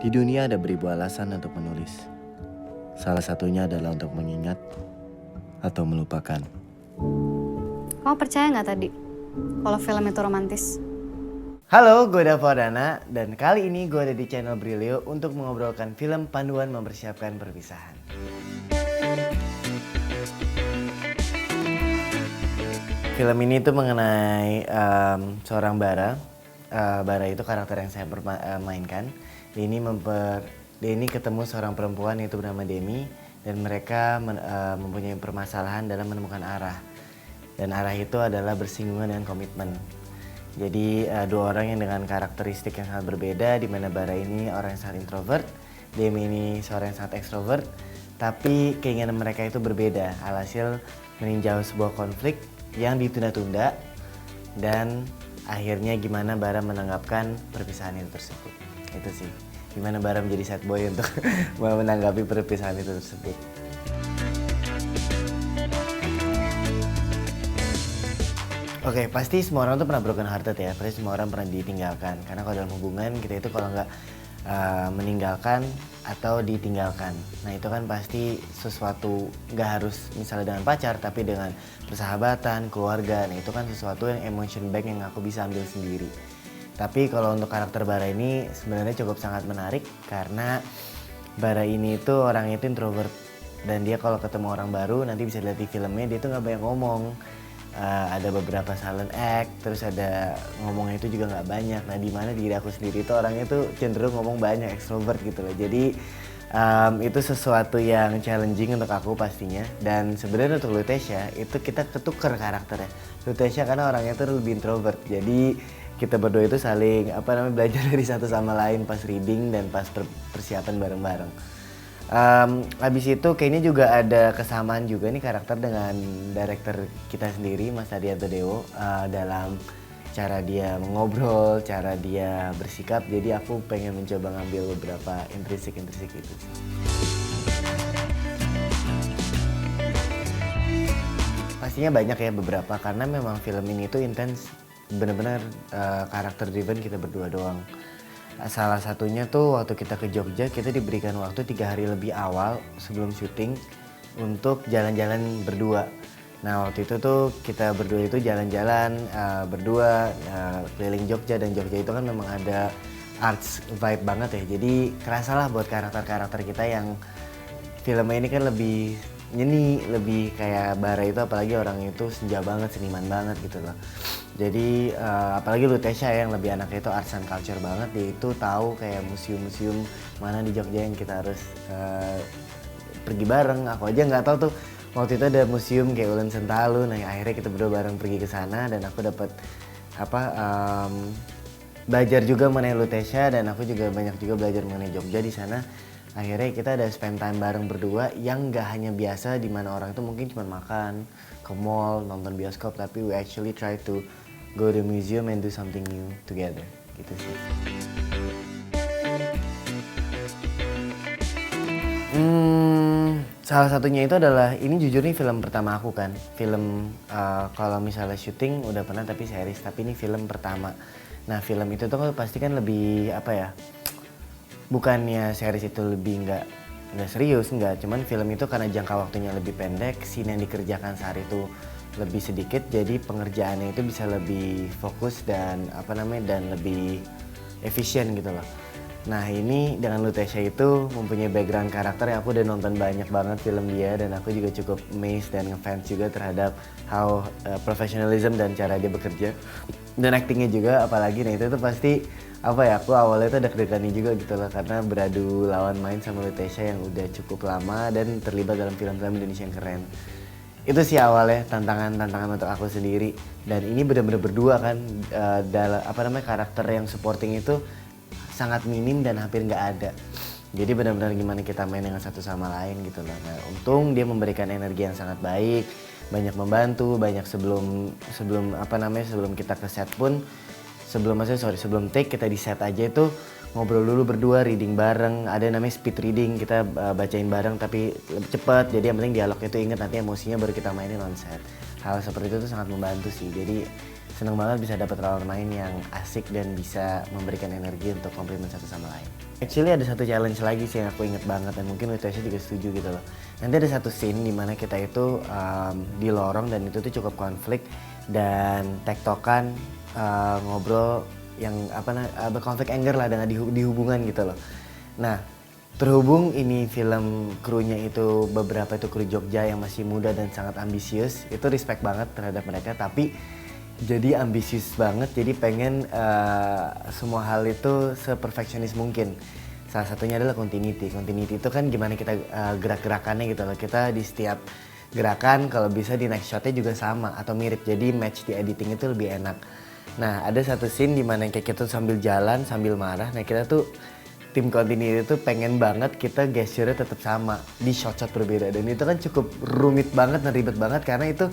Di dunia ada beribu alasan untuk menulis. Salah satunya adalah untuk mengingat atau melupakan. Kamu percaya nggak tadi kalau film itu romantis? Halo, gue Dava Dana dan kali ini gue ada di channel Brilio untuk mengobrolkan film panduan mempersiapkan perpisahan. Film ini tuh mengenai seorang Bara. Bara itu karakter yang saya mainkan. Dia ini ketemu seorang perempuan yaitu bernama Demi dan mereka mempunyai permasalahan dalam menemukan arah. Dan arah itu adalah bersinggungan dengan komitmen. Jadi dua orang yang dengan karakteristik yang sangat berbeda, di mana Bara ini orang yang sangat introvert, Demi ini seorang yang sangat ekstrovert, tapi keinginan mereka itu berbeda. Alhasil meninjau sebuah konflik yang ditunda-tunda dan akhirnya gimana Bara menanggapkan perpisahan itu tersebut. Itu sih, gimana Bara menjadi sad boy untuk menanggapi perpisahan itu tersebut. Oke, pasti semua orang tuh pernah broken hearted ya, pasti semua orang pernah ditinggalkan. Karena kalau dalam hubungan kita itu kalau nggak meninggalkan atau ditinggalkan, nah itu kan pasti sesuatu nggak harus misalnya dengan pacar, tapi dengan persahabatan, keluarga. Nah itu kan sesuatu yang emotion bank yang aku bisa ambil sendiri. Tapi kalau untuk karakter Bara ini sebenarnya cukup sangat menarik karena Bara ini itu orang itu introvert dan dia kalau ketemu orang baru nanti bisa lihat di filmnya dia tuh nggak banyak ngomong. Ada beberapa silent act, terus ada ngomongnya itu juga nggak banyak. Nah di mana diri aku sendiri itu orangnya tuh cenderung ngomong banyak, extrovert gitu loh. Jadi itu sesuatu yang challenging untuk aku pastinya. Dan sebenarnya untuk Lutetia itu kita ketukar karakternya. Lutetia karena orangnya tuh lebih introvert. Jadi kita berdua itu saling belajar dari satu sama lain pas reading dan pas persiapan bareng-bareng. Habis itu kayaknya juga ada kesamaan juga nih karakter dengan director kita sendiri Mas Adianto Dewo dalam cara dia mengobrol, cara dia bersikap. Jadi aku pengen mencoba ngambil beberapa intrinsik-intrinsik itu. Pastinya banyak ya beberapa karena memang film ini tuh intens, bener-bener karakter driven kita berdua doang. Salah satunya tuh waktu kita ke Jogja kita diberikan waktu 3 hari lebih awal sebelum syuting untuk jalan-jalan berdua. Nah waktu itu tuh kita berdua itu jalan-jalan berdua keliling Jogja, dan Jogja itu kan memang ada arts vibe banget ya. Jadi kerasa lah buat karakter-karakter kita yang filmnya ini kan lebih nyeni, lebih kayak Bara itu apalagi orang itu senja banget, seniman banget gitu loh. Jadi apalagi Lutetia yang lebih anaknya itu arts and culture banget, dia itu tahu kayak museum-museum mana di Jogja yang kita harus pergi bareng. Aku aja nggak tahu tuh waktu itu ada museum kayak Ulen Sentalu. Nah akhirnya kita berdua bareng pergi ke sana dan aku dapat belajar juga mengenai Lutetia dan aku juga banyak juga belajar mengenai Jogja di sana. Akhirnya kita ada spend time bareng berdua yang nggak hanya biasa di mana orang itu mungkin cuma makan, ke mall, nonton bioskop, tapi we actually try to go to museum and do something new together, gitu sih. Salah satunya itu adalah, ini jujur nih film pertama aku kan. Film kalau misalnya syuting udah pernah tapi series, tapi ini film pertama. Nah film itu tuh pasti kan lebih bukannya series itu lebih nggak serius, nggak. Cuman film itu karena jangka waktunya lebih pendek, scene yang dikerjakan sehari itu lebih sedikit, jadi pengerjaannya itu bisa lebih fokus dan dan lebih efisien gitu loh. Nah ini dengan Lutetia itu mempunyai background karakter yang aku udah nonton banyak banget film dia, dan aku juga cukup amazed dan ngefans juga terhadap how professionalism dan cara dia bekerja dan actingnya juga apalagi. Nah itu tuh pasti aku awalnya tuh deg-degan juga gitu loh karena beradu lawan main sama Lutetia yang udah cukup lama dan terlibat dalam film-film Indonesia yang keren. Itu sih awalnya tantangan untuk aku sendiri, dan ini benar-benar berdua kan dalam karakter yang supporting itu sangat minim dan hampir nggak ada. Jadi benar-benar gimana kita main dengan satu sama lain gitu loh. Nah untung dia memberikan energi yang sangat baik, banyak membantu, banyak sebelum kita ke set pun sebelum take kita di set aja itu ngobrol dulu berdua, reading bareng, ada namanya speed reading, kita bacain bareng tapi lebih cepat, jadi yang penting dialognya itu inget, nanti emosinya baru kita mainin on set. Hal seperti itu tuh sangat membantu sih, jadi seneng banget bisa dapat lawan main yang asik dan bisa memberikan energi untuk komplimen satu sama lain. Actually ada satu challenge lagi sih yang aku inget banget dan mungkin Witasha juga setuju gitu loh. Nanti ada satu scene dimana kita itu di lorong dan itu tuh cukup konflik dan tektokan, ngobrol yang berkonflik anger lah dengan di hubungan gitu loh. Nah, terhubung ini film krunya itu beberapa itu kru Jogja yang masih muda dan sangat ambisius, itu respect banget terhadap mereka, tapi jadi ambisius banget, jadi pengen semua hal itu seperfeksionis mungkin. Salah satunya adalah continuity. Continuity itu kan gimana kita gerak-gerakannya gitu loh. Kita di setiap gerakan kalau bisa di next shotnya juga sama atau mirip, jadi match di editing itu lebih enak. Nah, ada satu scene dimana kayak kita sambil jalan, sambil marah, nah kita tuh tim continuity itu pengen banget kita gesture-nya tetap sama di shot-shot berbeda, dan itu kan cukup rumit banget dan ribet banget karena itu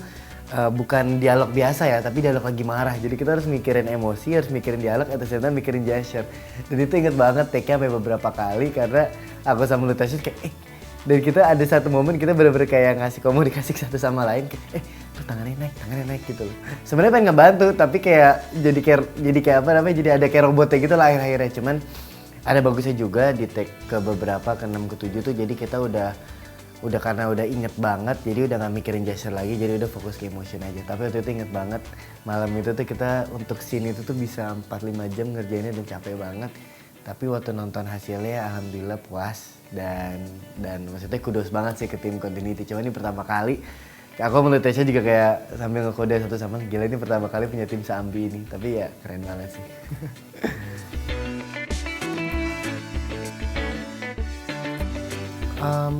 bukan dialog biasa ya, tapi dialog lagi marah. Jadi kita harus mikirin emosi, harus mikirin dialog, atau ternyata mikirin gesture. Dan itu inget banget take-nya sampai beberapa kali karena aku sama Lutasha kayak dan kita ada satu momen kita bener-bener kayak ngasih komunikasi satu sama lain kayak tuh tangannya naik gitu loh. Sebenarnya pengen ngebantu tapi kayak jadi kayak apa namanya, jadi ada kayak robotnya gitu lah akhir-akhirnya. Cuman ada bagusnya juga di take ke beberapa, ke 6 ke 7 tuh jadi kita udah karena udah inget banget, jadi udah gak mikirin gesture lagi, jadi udah fokus ke emotion aja. Tapi waktu itu inget banget malam itu tuh kita untuk scene itu tuh bisa 4-5 jam ngerjainnya dan capek banget. Tapi waktu nonton hasilnya alhamdulillah puas dan maksudnya kudos banget sih ke tim continuity. Cuma ini pertama kali aku sama Lutasha juga kayak sambil ngekode satu sama gila, ini pertama kali punya tim seambi ini. Tapi ya keren banget sih.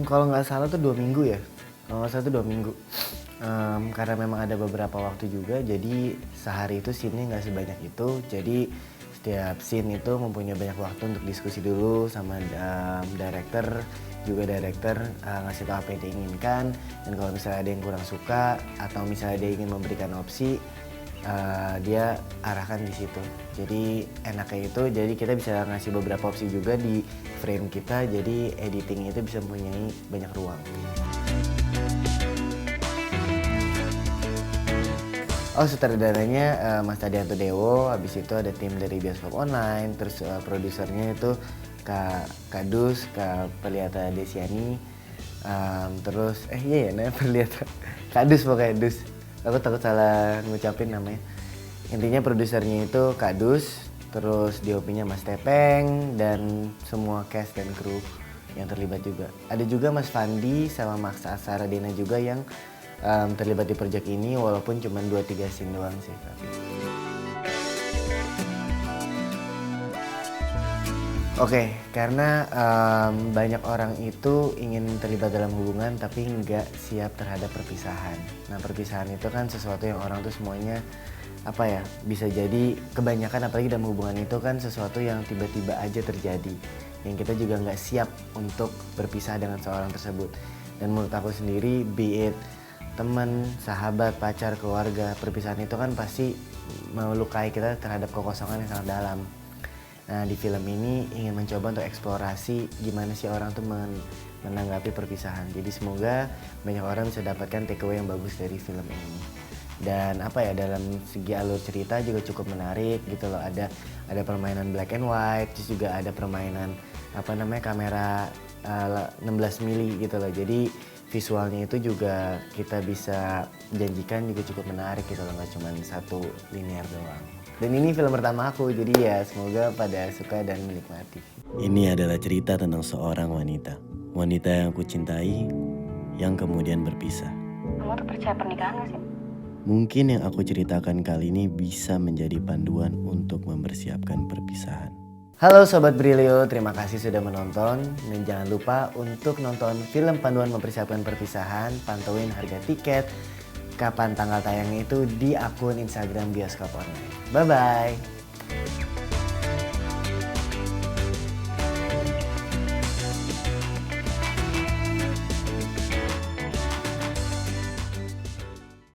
Kalau nggak salah tuh 2 minggu ya. Kalau nggak salah tuh 2 minggu. Karena memang ada beberapa waktu juga, jadi sehari itu scene-nya nggak sebanyak itu. Jadi setiap scene itu mempunyai banyak waktu untuk diskusi dulu sama director ngasih tahu apa yang diinginkan, dan kalau misalnya ada yang kurang suka atau misalnya dia ingin memberikan opsi, dia arahkan di situ. Jadi enaknya itu, jadi kita bisa ngasih beberapa opsi juga di frame kita, jadi editing itu bisa mempunyai banyak ruang. Oh, sutradaranya Mas Tadianto Dewo, habis itu ada tim dari Bioskop Online, terus produsernya itu Kak Dus, Kak Perliata Desiani, terus Perliata Kak Dus, pokoknya Dus. Aku takut salah ngucapin namanya. Intinya produsernya itu Kak Dus, terus DOP-nya Mas Tepeng, dan semua cast dan kru yang terlibat juga. Ada juga Mas Fandi sama Max Asaradena juga yang terlibat di project ini, walaupun cuma 2-3 scene doang sih. Oke, karena banyak orang itu ingin terlibat dalam hubungan tapi nggak siap terhadap perpisahan. Nah, perpisahan itu kan sesuatu yang orang tuh semuanya bisa jadi kebanyakan, apalagi dalam hubungan itu kan sesuatu yang tiba-tiba aja terjadi, yang kita juga nggak siap untuk berpisah dengan seorang tersebut. Dan menurut aku sendiri, be it teman, sahabat, pacar, keluarga, perpisahan itu kan pasti melukai kita terhadap kekosongan yang sangat dalam. Nah, di film ini ingin mencoba untuk eksplorasi gimana sih orang tuh menanggapi perpisahan. Jadi semoga banyak orang bisa dapatkan takeaway yang bagus dari film ini. Dan dalam segi alur cerita juga cukup menarik gitu loh. Ada permainan black and white, terus juga ada permainan kamera 16 mili gitu loh. Jadi visualnya itu juga kita bisa janjikan juga cukup menarik gitu loh, nggak cuma satu linear doang. Dan ini film pertama aku, jadi ya semoga pada suka dan menikmati. Ini adalah cerita tentang seorang wanita yang aku cintai, yang kemudian berpisah. Kamu tuh percaya pernikahan gak sih? Mungkin yang aku ceritakan kali ini bisa menjadi panduan untuk mempersiapkan perpisahan. Halo Sobat Brilio, terima kasih sudah menonton. Dan jangan lupa untuk nonton film panduan mempersiapkan perpisahan, pantauin harga tiket, kapan tanggal tayangnya itu di akun Instagram Bioskop Online. Bye-bye!